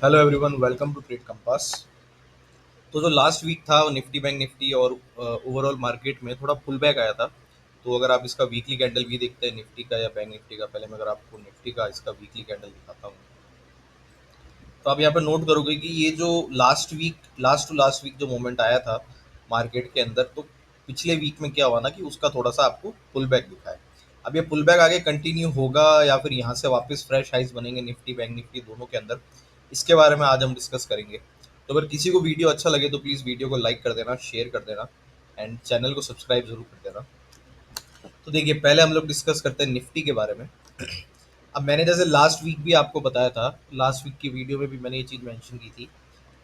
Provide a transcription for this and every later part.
Hello everyone, welcome to trade compass. तो जो last week था वो निफ्टी बैंक निफ्टी और ओवरऑल मार्केट में थोड़ा पुल बैक आया था। तो अगर आप इसका वीकली कैंडल भी देखते हैं निफ्टी का या बैंक निफ्टी का, पहले मैं अगर आपको निफ्टी का इसका वीकली कैंडल दिखाता हूँ तो आप यहाँ पे नोट करोगे कि ये जो लास्ट वीक जो मोमेंट आया था मार्केट के अंदर, तो पिछले वीक में क्या हुआ ना कि उसका थोड़ा सा आपको पुल बैक दिखा है। अब ये पुल बैक आगे कंटिन्यू होगा या फिर यहाँ से वापस फ्रेश हाइज बनेंगे निफ्टी बैंक निफ्टी दोनों के अंदर, इसके बारे में आज हम डिस्कस करेंगे। तो अगर किसी को वीडियो अच्छा लगे तो प्लीज़ वीडियो को लाइक कर देना, शेयर कर देना एंड चैनल को सब्सक्राइब जरूर कर देना। तो देखिए, पहले हम लोग डिस्कस करते हैं निफ्टी के बारे में। अब मैंने जैसे लास्ट वीक भी आपको बताया था, लास्ट वीक की वीडियो में भी मैंने ये चीज़ मेंशन की थी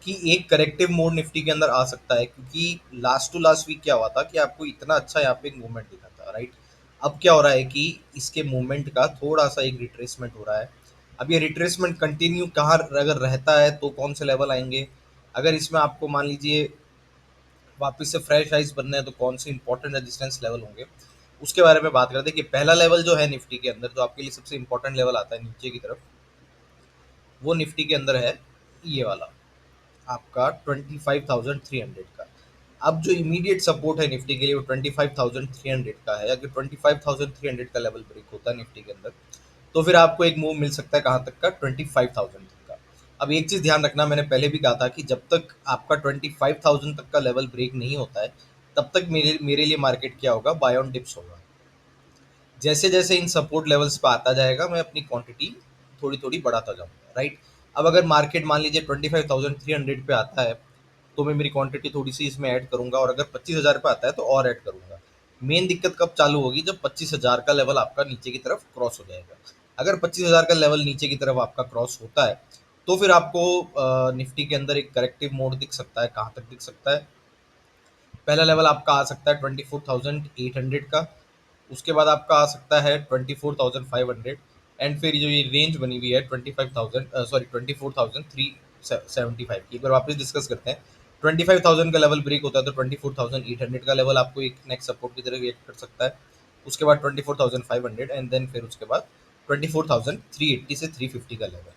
कि एक करेक्टिव मोड निफ्टी के अंदर आ सकता है, क्योंकि लास्ट टू लास्ट वीक क्या हुआ था कि आपको इतना अच्छा यहाँ पे एक मूवमेंट दिखा था, राइट। अब क्या हो रहा है कि इसके मूवमेंट का थोड़ा सा एक रिट्रेसमेंट हो रहा है। अब ये रिट्रेसमेंट कंटिन्यू कहाँ अगर रहता है तो कौन से लेवल आएंगे, अगर इसमें आपको मान लीजिए वापस से फ्रेश हाइज बनना है तो कौन से इंपॉर्टेंट रेजिस्टेंस लेवल होंगे, उसके बारे में बात करते हैं। कि पहला लेवल जो है निफ्टी के अंदर, जो आपके लिए सबसे इंपॉर्टेंट लेवल आता है नीचे की तरफ, वो निफ्टी के अंदर है ये वाला, आपका 25,300 का। अब जो इमीडिएट सपोर्ट है निफ्टी के लिए वो 25,300 का है। अगर 25,300 का लेवल ब्रेक होता है निफ्टी के अंदर तो फिर आपको एक मूव मिल सकता है कहाँ तक का, 25,000 तक का। अब एक चीज़ ध्यान रखना, मैंने पहले भी कहा था कि जब तक आपका 25,000 तक का लेवल ब्रेक नहीं होता है तब तक मेरे मेरे लिए मार्केट क्या होगा, बाय ऑन डिप्स होगा। जैसे जैसे इन सपोर्ट लेवल्स पे आता जाएगा मैं अपनी क्वांटिटी थोड़ी थोड़ी बढ़ाता जाऊंगा, राइट। अब अगर मार्केट मान लीजिए 25,300 पे आता है तो मैं मेरी क्वांटिटी थोड़ी सी इसमें ऐड करूंगा, और अगर 25,000 पे आता है तो और ऐड करूंगा। मेन दिक्कत कब चालू होगी, जब 25,000 का लेवल आपका नीचे की तरफ क्रॉस हो जाएगा। अगर 25,000 का लेवल नीचे की तरफ आपका क्रॉस होता है तो फिर आपको निफ्टी के अंदर एक करेक्टिव मोड दिख सकता है। कहाँ तक दिख सकता है, पहला लेवल आपका आ सकता है 24,800 का, उसके बाद आपका आ सकता है 24,500, एंड फिर जो ये रेंज बनी हुई है 24,000 की। एक बार वापस डिस्कस करते हैं। 25,000 का लेवल ब्रेक होता है तो 24,800 का लेवल आपको एक नेक्स्ट सपोर्ट की तरह रिएक्ट कर सकता है। उसके बाद 24,500 एंड देन फिर उसके बाद 24,380 से 350 का लेवल।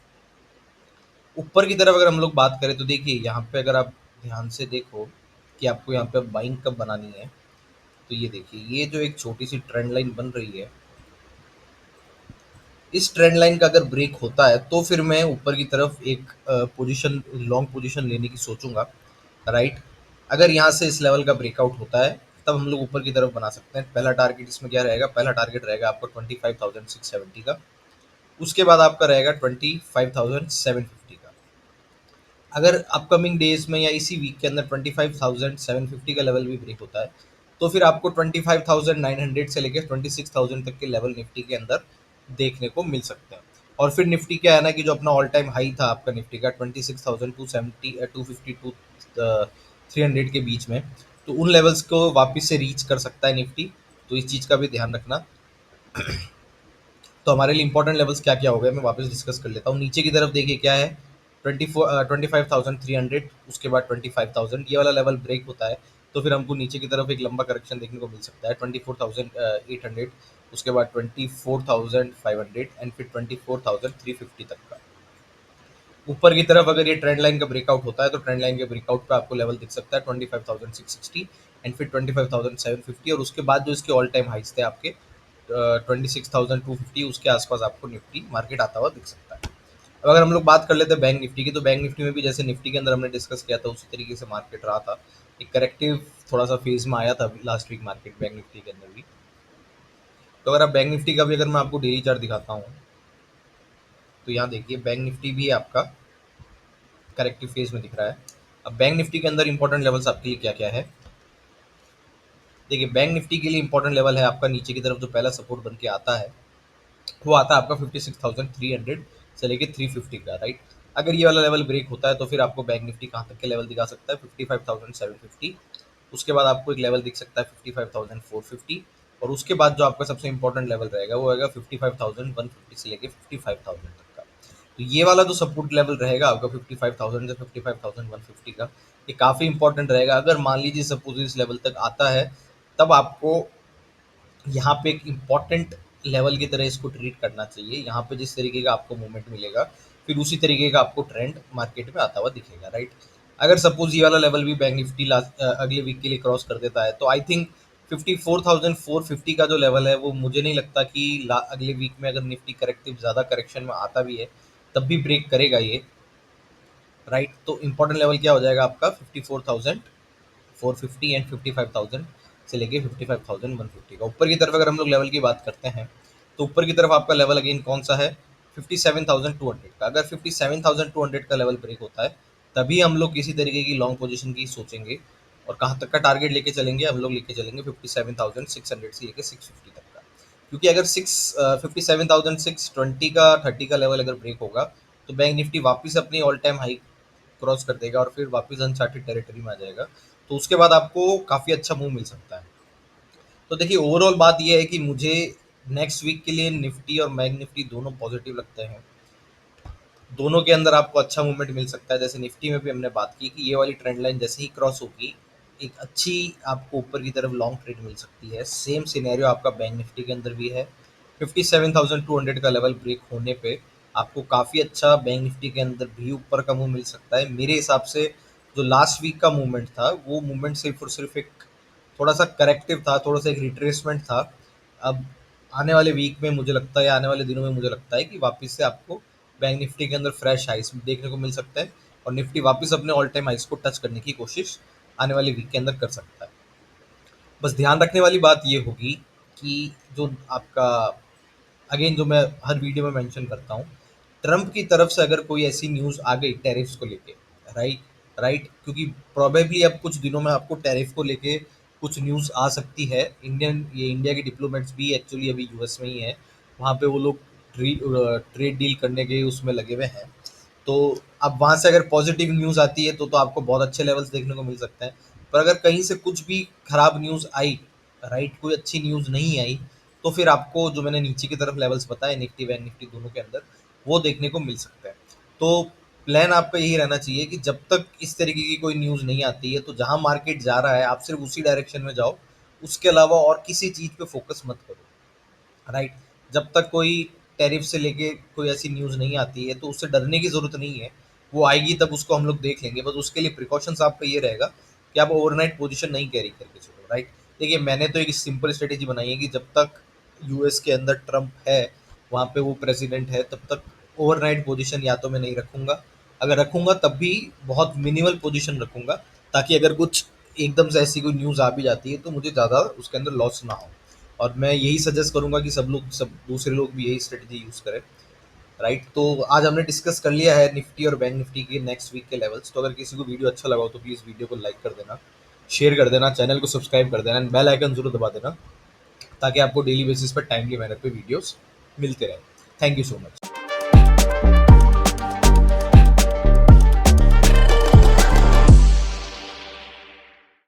ऊपर की तरफ अगर हम लोग बात करें तो देखिए यहाँ पे अगर आप ध्यान से देखो कि आपको यहाँ पे बाइंग कब बनानी है, तो ये देखिए, ये जो एक छोटी सी ट्रेंड लाइन बन रही है, इस ट्रेंड लाइन का अगर ब्रेक होता है तो फिर मैं ऊपर की तरफ एक पोजीशन, लॉन्ग पोजीशन लेने की सोचूंगा, राइट। अगर यहाँ से इस लेवल का ब्रेकआउट होता है तब हम लोग ऊपर की तरफ बना सकते हैं। पहला टारगेट इसमें क्या रहेगा, पहला टारगेट रहेगा आपका 25,670 का। उसके बाद आपका रहेगा 25,750 का। अगर अपकमिंग डेज में या इसी वीक के अंदर 25,750 का लेवल भी ब्रेक होता है तो फिर आपको 25,900 से लेकर 26,000 तक के लेवल निफ्टी के अंदर देखने को मिल सकते हैं। और फिर निफ्टी क्या है ना कि जो अपना ऑल टाइम हाई था आपका निफ्टी का 26,270 250 टू 300 के बीच में, तो उन लेवल्स को वापस से रीच कर सकता है निफ्टी। तो इस चीज़ का भी ध्यान रखना। तो हमारे लिए इंपॉर्टेंट लेवल्स क्या क्या हो गए, मैं वापस डिस्कस कर लेता हूँ। नीचे की तरफ देखिए क्या है, 25,300, उसके बाद 25,000, ये वाला लेवल ब्रेक होता है तो फिर हमको नीचे की तरफ एक लंबा करेक्शन देखने को मिल सकता है 24,800, उसके बाद 24,500 एंड फिर 24,350 तक का। ऊपर की तरफ अगर ये ट्रेंड लाइन का ब्रेकआउट होता है तो ट्रेंड लाइन के ब्रेकआउट पे आपको लेवल दिख सकता है 25,660 एंड फिर 25,750, और उसके बाद जो इसके ऑल टाइम हाइस थे आपके 26,250, उसके आसपास आपको निफ्टी मार्केट आता हुआ दिख सकता है। अब अगर हम लोग बात कर लेते हैं बैंक निफ्टी की, तो बैंक निफ्टी में भी जैसे निफ्टी के अंदर हमने डिस्कस किया था उसी तरीके से मार्केट रहा था। एक करेक्टिव थोड़ा सा फेज में आया था last week market bank Nifty के अंदर भी। तो अगर आप बैंक निफ्टी का भी अगर मैं आपको डेली चार्ट दिखाता हूँ तो यहाँ देखिए बैंक निफ्टी भी आपका करेक्टिव फेज में दिख रहा है। अब बैंक निफ्टी के अंदर इंपॉर्टेंट लेवल्स आपके लिए क्या क्या है, देखिए बैंक निफ्टी के लिए इंपॉर्टेंट लेवल है आपका नीचे की तरफ जो पहला सपोर्ट बन के आता है वो आता है आपका 56,300 से लेके 350 का, राइट। अगर ये वाला लेवल ब्रेक होता है तो फिर आपको बैंक निफ्टी कहाँ तक के लेवल दिखा सकता है, 55,750। उसके बाद आपको एक लेवल दिख सकता है 55,450, और उसके बाद जो आपका सबसे इंपॉर्टेंट लेवल रहेगा वो रहेगा 55,150 से लेके 55,000 तक का। तो ये वाला जो सपोर्ट लेवल रहेगा आपका 55,000 से 55,150 का, ये काफ़ी इंपॉर्टेंट रहेगा। अगर मान लीजिए सपोज इस लेवल तक आता है तब आपको यहाँ पे एक इम्पॉर्टेंट लेवल की तरह इसको ट्रीट करना चाहिए। यहाँ पे जिस तरीके का आपको मूवमेंट मिलेगा फिर उसी तरीके का आपको ट्रेंड मार्केट में आता हुआ दिखेगा, राइट। अगर सपोज ये वाला लेवल भी बैंक निफ्टी अगले वीक के लिए क्रॉस कर देता है, तो आई थिंक 54,450 का जो लेवल है वो मुझे नहीं लगता कि अगले वीक में अगर निफ्टी करेक्टिव ज़्यादा करेक्शन में आता भी है तब भी ब्रेक करेगा ये, राइट। तो इंपॉर्टेंट लेवल क्या हो जाएगा आपका 54,450 एंड 55,000 से लेके 55,150 का। ऊपर की तरफ अगर हम लोग लेवल की बात करते हैं तो ऊपर की तरफ आपका लेवल अगेन कौन सा है, 57,200 का। अगर 57,200 का लेवल ब्रेक होता है तभी हम लोग किसी तरीके की लॉन्ग पोजीशन की सोचेंगे। और कहाँ तक का टारगेट लेके चलेंगे, हम लोग लेके चलेंगे 57,600 से लेके 650 तक का। क्योंकि अगर 57,620 का 30 का लेवल अगर ब्रेक होगा तो बैंक निफ्टी वापस अपनी ऑल टाइम हाई क्रॉस कर देगा और फिर वापस अनचार्टेड टेरिटरी में आ जाएगा। तो उसके बाद आपको काफ़ी अच्छा मूव मिल सकता है। तो देखिए ओवरऑल बात ये है कि मुझे नेक्स्ट वीक के लिए निफ्टी और बैंक निफ्टी दोनों पॉजिटिव लगते हैं। दोनों के अंदर आपको अच्छा मूवमेंट मिल सकता है। जैसे निफ्टी में भी हमने बात की कि ये वाली ट्रेंड लाइन जैसे ही क्रॉस होगी एक अच्छी आपको ऊपर की तरफ लॉन्ग ट्रेड मिल सकती है। सेम सिनेरियो आपका बैंक निफ्टी के अंदर भी है। 57,200 का लेवल ब्रेक होने पे आपको काफ़ी अच्छा बैंक निफ्टी के अंदर भी ऊपर का मूव मिल सकता है। मेरे हिसाब से जो लास्ट वीक का मूवमेंट था वो मूवमेंट सिर्फ और सिर्फ एक थोड़ा सा करेक्टिव था, थोड़ा सा एक रिट्रेसमेंट था। अब आने वाले वीक में मुझे लगता है, आने वाले दिनों में मुझे लगता है कि वापस से आपको बैंक निफ्टी के अंदर फ्रेश हाइस देखने को मिल सकता है और निफ्टी वापस अपने ऑल टाइम हाइस को टच करने की कोशिश आने वाले वीक के अंदर कर सकता है। बस ध्यान रखने वाली बात ये होगी कि जो आपका अगेन जो मैं हर वीडियो में मेंशन करता हूँ, ट्रम्प की तरफ से अगर कोई ऐसी न्यूज़ आ गई टैरिफ्स को लेके, राइट राइट, क्योंकि प्रोबेबली अब कुछ दिनों में आपको टैरिफ को लेके कुछ न्यूज़ आ सकती है। इंडिया के डिप्लोमेट्स भी एक्चुअली अभी यूएस में ही है, वहाँ पे वो लोग ट्रेड डील करने के उसमें लगे हुए हैं। तो अब वहाँ से अगर पॉजिटिव न्यूज़ आती है तो आपको बहुत अच्छे लेवल्स देखने को मिल सकते हैं। पर अगर कहीं से कुछ भी खराब न्यूज़ आई, राइट, कोई अच्छी न्यूज़ नहीं आई, तो फिर आपको जो मैंने नीचे की तरफ लेवल्स बताए निफ्टी बैंक निफ्टी दोनों के अंदर वो देखने को मिल सकता है। तो प्लान आपका यही रहना चाहिए कि जब तक इस तरीके की कोई न्यूज़ नहीं आती है तो जहाँ मार्केट जा रहा है आप सिर्फ उसी डायरेक्शन में जाओ, उसके अलावा और किसी चीज़ पे फोकस मत करो, राइट। जब तक कोई टैरिफ से लेके कोई ऐसी न्यूज़ नहीं आती है तो उससे डरने की ज़रूरत नहीं है। वो आएगी तब उसको हम लोग देख लेंगे। बस उसके लिए प्रिकॉशंस आपका ये रहेगा कि आप ओवरनाइट पोजीशन नहीं कैरी करके चलो, राइट। देखिए मैंने तो एक सिंपल स्ट्रेटेजी बनाई है कि जब तक यूएस के अंदर ट्रम्प है, वहाँ पे वो प्रेसिडेंट है, तब तक ओवरनाइट पोजीशन या तो मैं नहीं रखूंगा। अगर रखूंगा तब भी बहुत मिनिमल पोजीशन रखूंगा, ताकि अगर कुछ एकदम से ऐसी कोई न्यूज़ आ भी जाती है तो मुझे ज़्यादा उसके अंदर लॉस ना हो। और मैं यही सजेस्ट करूंगा कि सब दूसरे लोग भी यही स्ट्रेटजी यूज़ करें, राइट। तो आज हमने डिस्कस कर लिया है निफ्टी और बैंक निफ्टी के नेक्स्ट वीक के लेवल्स। तो अगर किसी को वीडियो अच्छा लगा हो तो प्लीज़ वीडियो को लाइक कर देना, शेयर कर देना, चैनल को सब्सक्राइब कर देना एंड बेल आइकन जरूर दबा देना, ताकि आपको डेली बेसिस पर टाइमली मैनर पे वीडियोस मिलते रहे। Thank you so much.